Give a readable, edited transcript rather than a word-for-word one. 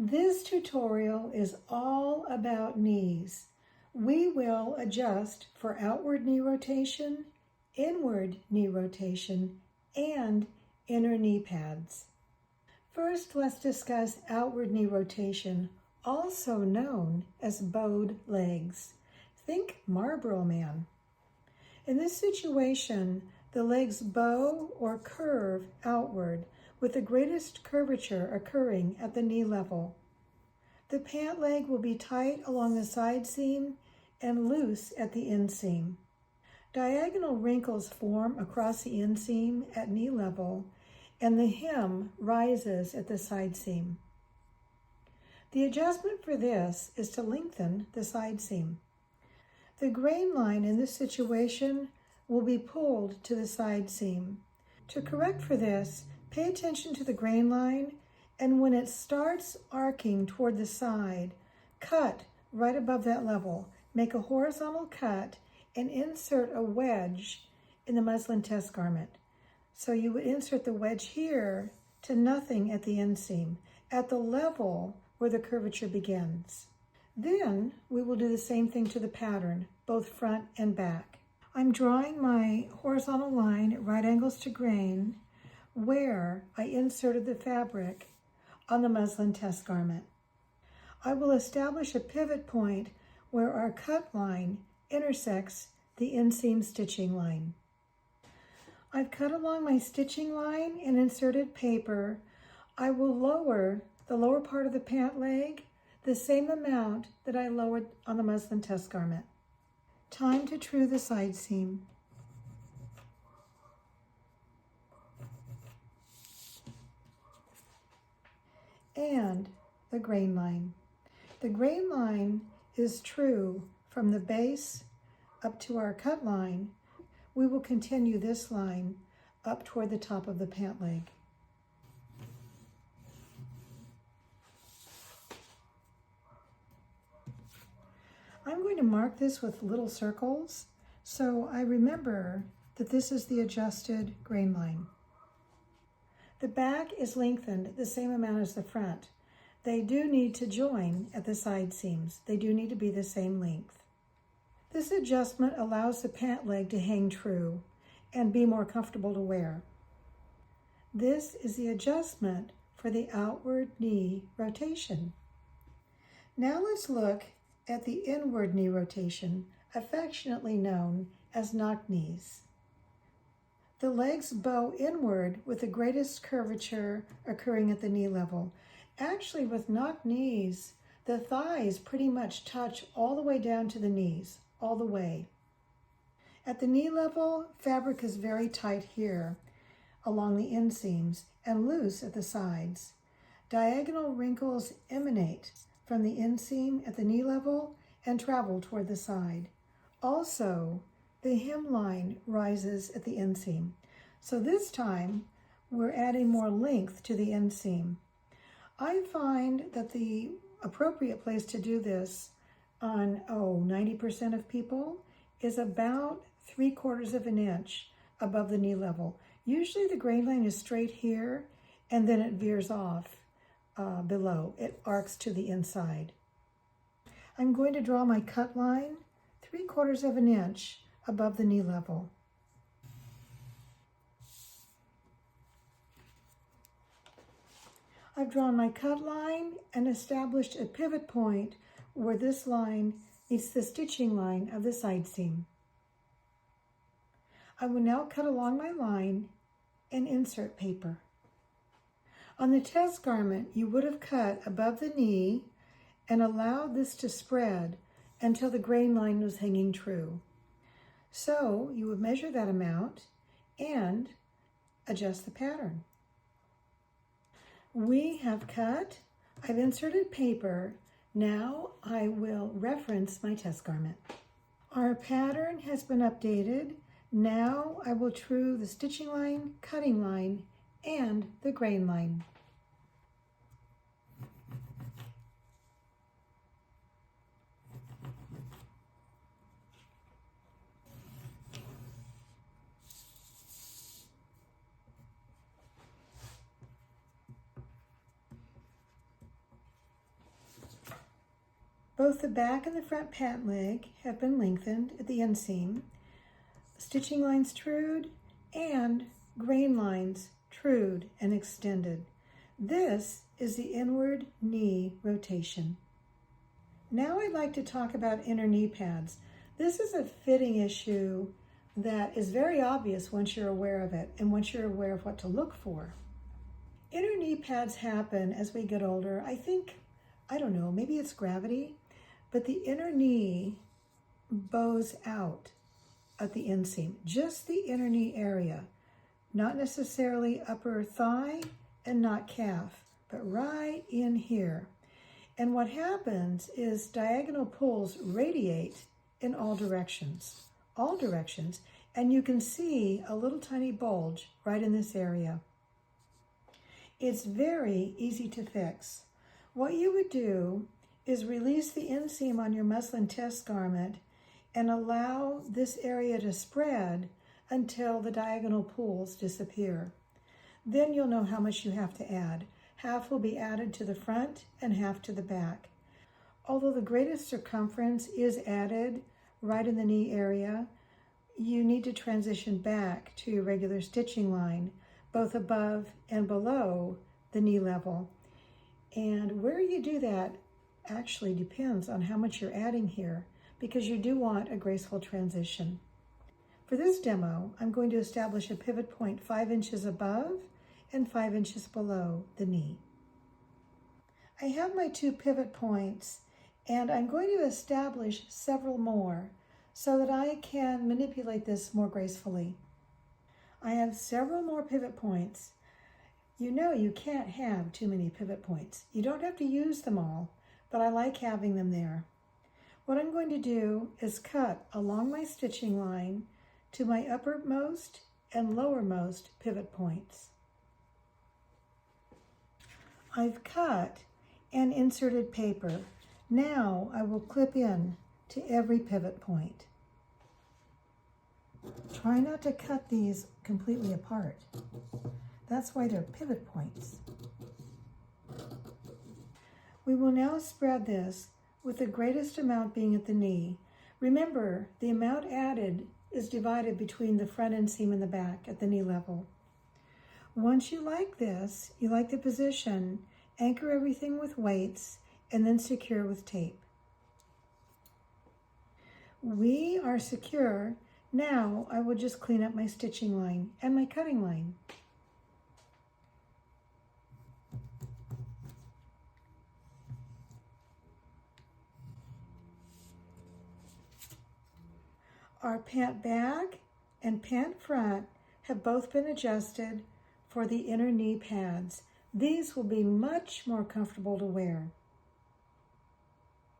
This tutorial is all about knees. We will adjust for outward knee rotation, inward knee rotation, and inner knee pads. First, let's discuss outward knee rotation, also known as bowed legs. Think Marlboro Man. In this situation, the legs bow or curve outward, with the greatest curvature occurring at the knee level. The pant leg will be tight along the side seam and loose at the inseam. Diagonal wrinkles form across the inseam at knee level, and the hem rises at the side seam. The adjustment for this is to lengthen the side seam. The grain line in this situation will be pulled to the side seam. To correct for this, pay attention to the grain line, and when it starts arcing toward the side, cut right above that level. Make a horizontal cut and insert a wedge in the muslin test garment. So you would insert the wedge here to nothing at the inseam, at the level where the curvature begins. Then we will do the same thing to the pattern, both front and back. I'm drawing my horizontal line at right angles to grain where I inserted the fabric on the muslin test garment. I will establish a pivot point where our cut line intersects the inseam stitching line. I've cut along my stitching line and inserted paper. I will lower the lower part of the pant leg the same amount that I lowered on the muslin test garment. Time to true the side seam. And the grain line. The grain line is true from the base up to our cut line. We will continue this line up toward the top of the pant leg. I'm going to mark this with little circles so I remember that this is the adjusted grain line. The back is lengthened the same amount as the front. They do need to join at the side seams. They do need to be the same length. This adjustment allows the pant leg to hang true and be more comfortable to wear. This is the adjustment for the outward knee rotation. Now let's look at the inward knee rotation, affectionately known as knock knees. The legs bow inward with the greatest curvature occurring at the knee level. Actually, with knock knees, the thighs pretty much touch all the way down to the knees, all the way. At the knee level, fabric is very tight here along the inseams and loose at the sides. Diagonal wrinkles emanate from the inseam at the knee level and travel toward the side. Also, the hemline rises at the inseam. So this time, we're adding more length to the inseam. I find that the appropriate place to do this on 90% of people is about 3/4 of an inch above the knee level. Usually the grain line is straight here and then it veers off below. It arcs to the inside. I'm going to draw my cut line 3/4 of an inch above the knee level. I've drawn my cut line and established a pivot point where this line meets the stitching line of the side seam. I will now cut along my line and insert paper. On the test garment, you would have cut above the knee and allowed this to spread until the grain line was hanging true. So you would measure that amount and adjust the pattern. We have cut, I've inserted paper. Now I will reference my test garment. Our pattern has been updated. Now I will true the stitching line, cutting line, and the grain line. Both the back and the front pant leg have been lengthened at the inseam, stitching lines trued, and grain lines trued and extended. This is the inward knee rotation. Now I'd like to talk about inner knee pads. This is a fitting issue that is very obvious once you're aware of it and once you're aware of what to look for. Inner knee pads happen as we get older. I don't know, maybe it's gravity, but the inner knee bows out at the inseam, just the inner knee area, not necessarily upper thigh and not calf, but right in here. And what happens is diagonal pulls radiate in all directions, and you can see a little tiny bulge right in this area. It's very easy to fix. What you would do is release the inseam on your muslin test garment and allow this area to spread until the diagonal pulls disappear. Then you'll know how much you have to add. Half will be added to the front and half to the back. Although the greatest circumference is added right in the knee area, you need to transition back to your regular stitching line, both above and below the knee level. And where you do that actually depends on how much you're adding here, because you do want a graceful transition. For this demo, I'm going to establish a pivot point 5 inches above and 5 inches below the knee. I have my 2 pivot points, and I'm going to establish several more so that I can manipulate this more gracefully. I have several more pivot points. You know you can't have too many pivot points. You don't have to use them all, but I like having them there. What I'm going to do is cut along my stitching line to my uppermost and lowermost pivot points. I've cut and inserted paper. Now I will clip in to every pivot point. Try not to cut these completely apart. That's why they're pivot points. We will now spread this with the greatest amount being at the knee. Remember, the amount added is divided between the front inseam and the back at the knee level. Once you like this, you like the position, anchor everything with weights and then secure with tape. We are secure. Now I will just clean up my stitching line and my cutting line. Our pant back and pant front have both been adjusted for the inner knee pads. These will be much more comfortable to wear.